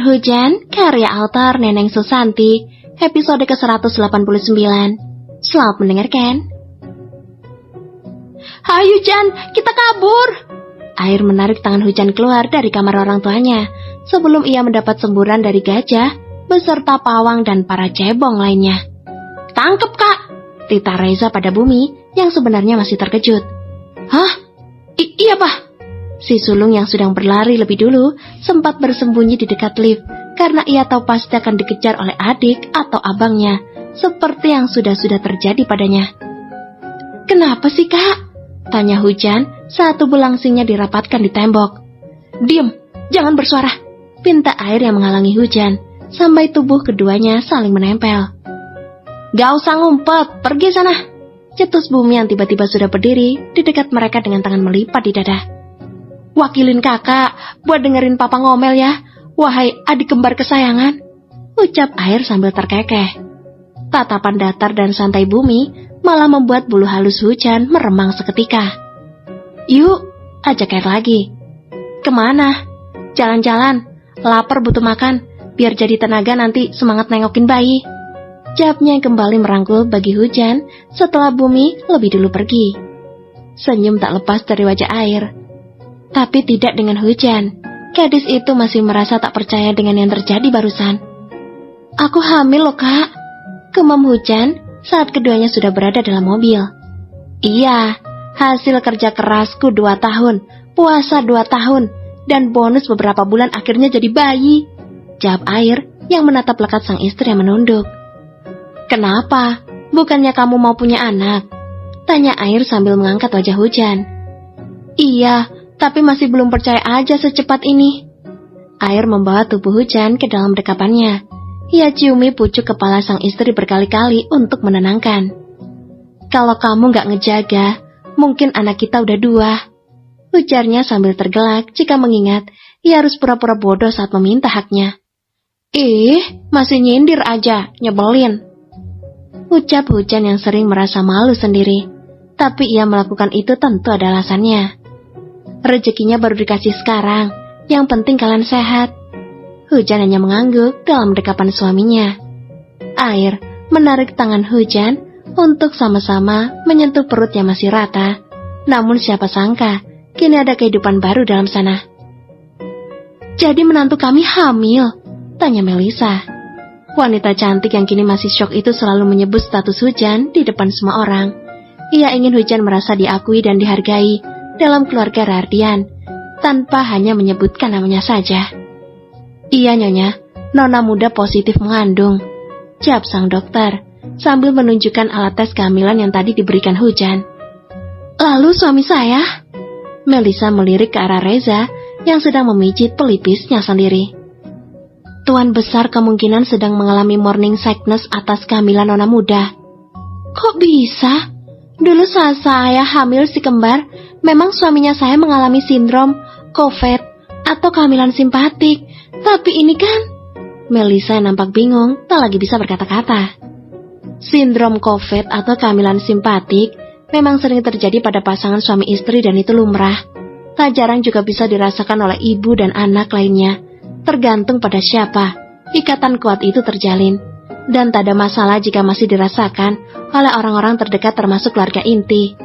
Hujan, karya autor Neneng Susanti, episode ke-189. Selamat mendengarkan. Hai Hujan, kita kabur! Air menarik tangan Hujan keluar dari kamar orang tuanya, sebelum ia mendapat semburan dari gajah, beserta pawang dan para cebong lainnya. Tangkep kak! Tita Reza pada Bumi, yang sebenarnya masih terkejut. Hah? Iya pak! Si sulung yang sedang berlari lebih dulu sempat bersembunyi di dekat lift karena ia tahu pasti akan dikejar oleh adik atau abangnya, seperti yang sudah terjadi padanya. Kenapa sih kak? Tanya Hujan saat tubuh langsingnya dirapatkan di tembok. Diam, jangan bersuara, pinta air yang menghalangi Hujan sampai tubuh keduanya saling menempel. Gak usah ngumpet, pergi sana, cetus Bumi yang tiba-tiba sudah berdiri di dekat mereka dengan tangan melipat di dada. Wakilin kakak buat dengerin papa ngomel ya, wahai adik kembar kesayangan, ucap air sambil terkekeh. Tatapan datar dan santai Bumi malah membuat bulu halus Hujan meremang seketika. Yuk, ajak air lagi. Kemana? Jalan-jalan, lapar butuh makan, biar jadi tenaga nanti semangat nengokin bayi. Jawabnya kembali merangkul bagi Hujan setelah Bumi lebih dulu pergi. Senyum tak lepas dari wajah air. Tapi tidak dengan Hujan. Gadis itu masih merasa tak percaya dengan yang terjadi barusan. Aku hamil loh kak, gemam Hujan saat keduanya sudah berada dalam mobil. Iya, hasil kerja kerasku 2 tahun, puasa 2 tahun, dan bonus beberapa bulan akhirnya jadi bayi, jawab air yang menatap lekat sang istri yang menunduk. Kenapa? Bukannya kamu mau punya anak? Tanya air sambil mengangkat wajah Hujan. Iya, tapi masih belum percaya aja secepat ini. Air membawa tubuh Hujan ke dalam dekapannya. Ia ciumi pucuk kepala sang istri berkali-kali untuk menenangkan. Kalau kamu gak ngejaga, mungkin anak kita udah 2. Ujarnya sambil tergelak jika mengingat ia harus pura-pura bodoh saat meminta haknya. Masih nyindir aja, nyebelin. Ucap Hujan yang sering merasa malu sendiri. Tapi ia melakukan itu tentu ada alasannya. Rezekinya baru dikasih sekarang, yang penting kalian sehat. Hujan hanya mengangguk dalam dekapan suaminya. Air menarik tangan Hujan untuk sama-sama menyentuh perut yang masih rata. Namun siapa sangka, kini ada kehidupan baru dalam sana. Jadi menantu kami hamil? Tanya Melisa. Wanita cantik yang kini masih syok itu selalu menyebut status Hujan di depan semua orang. Ia ingin Hujan merasa diakui dan dihargai dalam keluarga Rardian, tanpa hanya menyebutkan namanya saja. Iya nyonya, nona muda positif mengandung, jawab sang dokter, sambil menunjukkan alat tes kehamilan yang tadi diberikan Hujan. Lalu suami saya? Melisa melirik ke arah Reza yang sedang memijit pelipisnya sendiri. Tuan besar kemungkinan sedang mengalami morning sickness atas kehamilan nona muda. Kok bisa? Dulu saat saya hamil si kembar, memang suaminya saya mengalami sindrom COVID atau kehamilan simpatik. Tapi ini kan... Melisa yang nampak bingung tak lagi bisa berkata-kata. Sindrom COVID atau kehamilan simpatik memang sering terjadi pada pasangan suami istri dan itu lumrah. Tak jarang juga bisa dirasakan oleh ibu dan anak lainnya. Tergantung pada siapa ikatan kuat itu terjalin. Dan tak ada masalah jika masih dirasakan oleh orang-orang terdekat termasuk keluarga inti.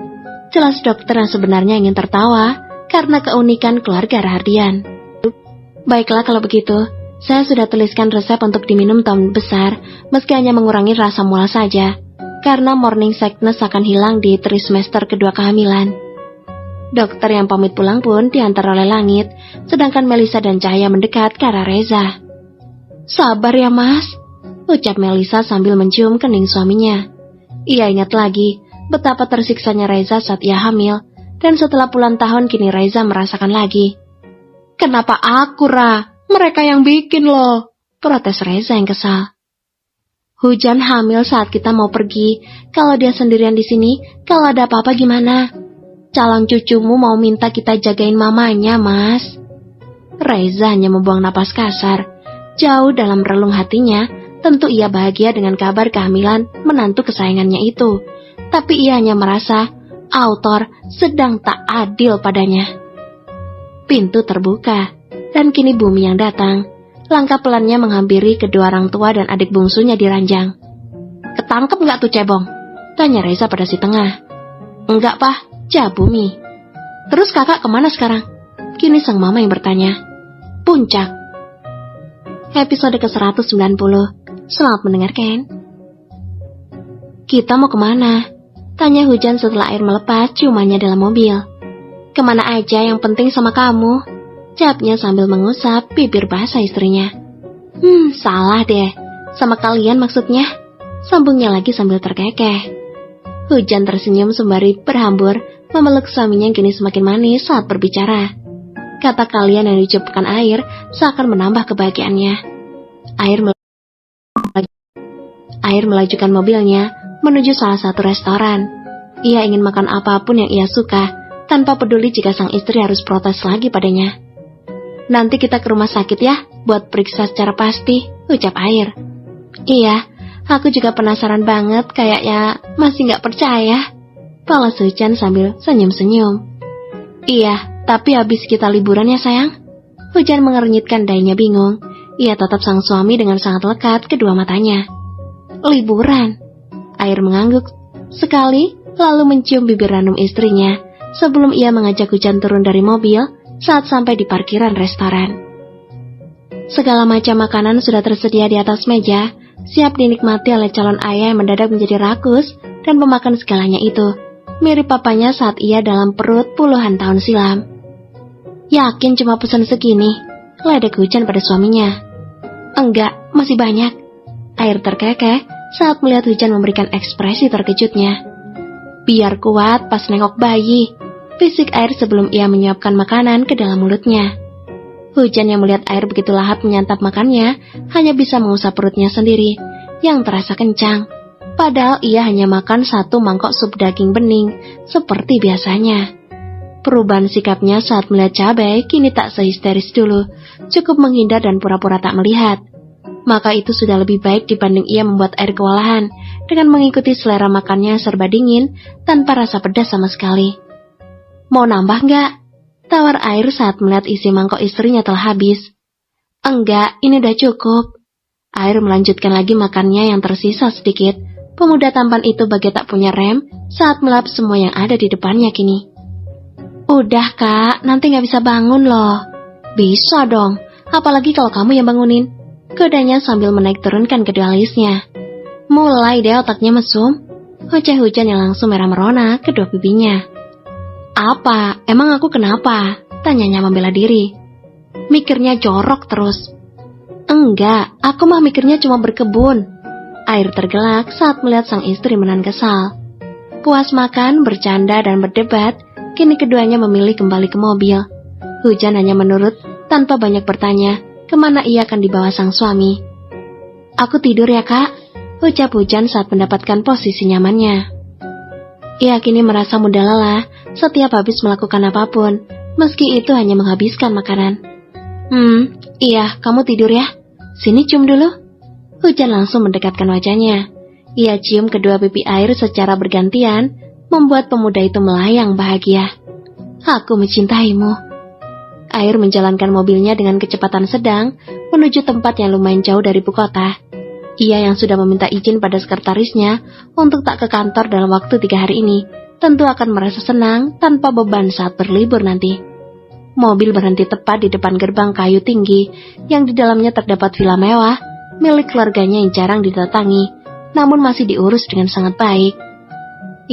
Jelas dokter yang sebenarnya ingin tertawa karena keunikan keluarga Rardian. Baiklah kalau begitu, saya sudah tuliskan resep untuk diminum tahun besar meski hanya mengurangi rasa mual saja. Karena morning sickness akan hilang di trimester kedua kehamilan. Dokter yang pamit pulang pun diantar oleh Langit, sedangkan Melisa dan Cahaya mendekat ke arah Reza. Sabar ya mas, ucap Melisa sambil mencium kening suaminya. Ia ingat lagi betapa tersiksanya Reza saat ia hamil, dan setelah puluhan tahun kini Reza merasakan lagi. Kenapa aku, Ra? Mereka yang bikin loh, protes Reza yang kesal. Hujan hamil saat kita mau pergi, kalau dia sendirian di sini, kalau ada apa-apa gimana? Calon cucumu mau minta kita jagain mamanya, mas. Reza hanya membuang napas kasar. Jauh dalam relung hatinya, tentu ia bahagia dengan kabar kehamilan menantu kesayangannya itu. Tapi ia hanya merasa autor sedang tak adil padanya. Pintu terbuka, dan kini Bumi yang datang. Langkah pelannya menghampiri kedua orang tua dan adik bungsunya di ranjang. "Ketangkep nggak tuh cebong?" tanya Reza pada si tengah. "Enggak, Pak, jawab Bumi." "Terus kakak kemana sekarang?" kini sang mama yang bertanya. "Puncak." Episode ke-190. Selamat mendengarkan. "Kita mau kemana?" tanya Hujan setelah Air melepas ciumannya dalam mobil. "Kemana aja, yang penting sama kamu," jawabnya sambil mengusap bibir basah istrinya. Salah deh. Sama kalian maksudnya," sambungnya lagi sambil terkekeh. Hujan tersenyum sembari berhambur memeluk suaminya yang kini semakin manis saat berbicara. Kata kalian yang diucapkan Air seakan menambah kebahagiaannya. Air melajukan mobilnya menuju salah satu restoran. Ia ingin makan apapun yang ia suka, tanpa peduli jika sang istri harus protes lagi padanya. "Nanti kita ke rumah sakit ya, buat periksa secara pasti," ucap Air. "Iya, aku juga penasaran banget, kayaknya masih gak percaya," balas Hujan sambil senyum-senyum. "Iya, tapi habis kita liburan ya sayang?" Hujan mengernyitkan dahinya bingung. Ia tatap sang suami dengan sangat lekat kedua matanya. "Liburan?" Air mengangguk sekali, lalu mencium bibir ranum istrinya sebelum ia mengajak Hujan turun dari mobil saat sampai di parkiran restoran. Segala macam makanan sudah tersedia di atas meja, siap dinikmati oleh calon ayah yang mendadak menjadi rakus dan pemakan segalanya itu, mirip papanya saat ia dalam perut puluhan tahun silam. "Yakin cuma pesan segini?" ledek Hujan pada suaminya. "Enggak, masih banyak." Air terkekeh saat melihat Hujan memberikan ekspresi terkejutnya. "Biar kuat pas nengok bayi," fisik Air sebelum ia menyiapkan makanan ke dalam mulutnya. Hujan yang melihat Air begitu lahap menyantap makannya hanya bisa mengusap perutnya sendiri yang terasa kencang. Padahal ia hanya makan satu mangkok sup daging bening seperti biasanya. Perubahan sikapnya saat melihat cabai kini tak sehisteris dulu, cukup menghindar dan pura-pura tak melihat. Maka itu sudah lebih baik dibanding ia membuat Air kewalahan dengan mengikuti selera makannya serba dingin tanpa rasa pedas sama sekali. "Mau nambah nggak?" tawar Air saat melihat isi mangkok istrinya telah habis. "Enggak, ini udah cukup." Air melanjutkan lagi makannya yang tersisa sedikit. Pemuda tampan itu bagai tak punya rem saat melap semua yang ada di depannya kini. "Udah kak, nanti nggak bisa bangun loh." "Bisa dong, apalagi kalau kamu yang bangunin," godanya sambil menaik turunkan kedua alisnya. "Mulai deh otaknya mesum," oceh Hujan yang langsung merah merona kedua pipinya. "Apa? Emang aku kenapa?" tanyanya membela diri. "Mikirnya jorok terus." "Enggak, aku mah mikirnya cuma berkebun." Air tergelak saat melihat sang istri menahan kesal. Puas makan, bercanda, dan berdebat, kini keduanya memilih kembali ke mobil. Hujan hanya menurut tanpa banyak bertanya kemana ia akan dibawa sang suami. "Aku tidur ya kak," ucap Hujan saat mendapatkan posisi nyamannya. Ia kini merasa mudah lelah setiap habis melakukan apapun, meski itu hanya menghabiskan makanan. Iya, kamu tidur ya. Sini cium dulu." Hujan langsung mendekatkan wajahnya. Ia cium kedua pipi Air secara bergantian, membuat pemuda itu melayang bahagia. "Aku mencintaimu." Air menjalankan mobilnya dengan kecepatan sedang menuju tempat yang lumayan jauh dari ibu kota. Ia yang sudah meminta izin pada sekretarisnya untuk tak ke kantor dalam waktu 3 hari ini, tentu akan merasa senang tanpa beban saat berlibur nanti. Mobil berhenti tepat di depan gerbang kayu tinggi yang di dalamnya terdapat villa mewah milik keluarganya yang jarang didatangi, namun masih diurus dengan sangat baik.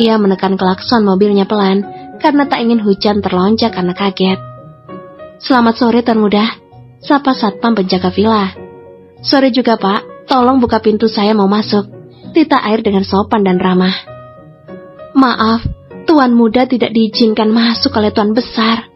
Ia menekan klakson mobilnya pelan karena tak ingin Hujan terlonjak karena kaget. "Selamat sore Tuan Muda," sapa satpam penjaga villa. "Sore juga Pak, tolong buka pintu, saya mau masuk," tita Air dengan sopan dan ramah. "Maaf, Tuan Muda tidak diizinkan masuk oleh Tuan Besar,"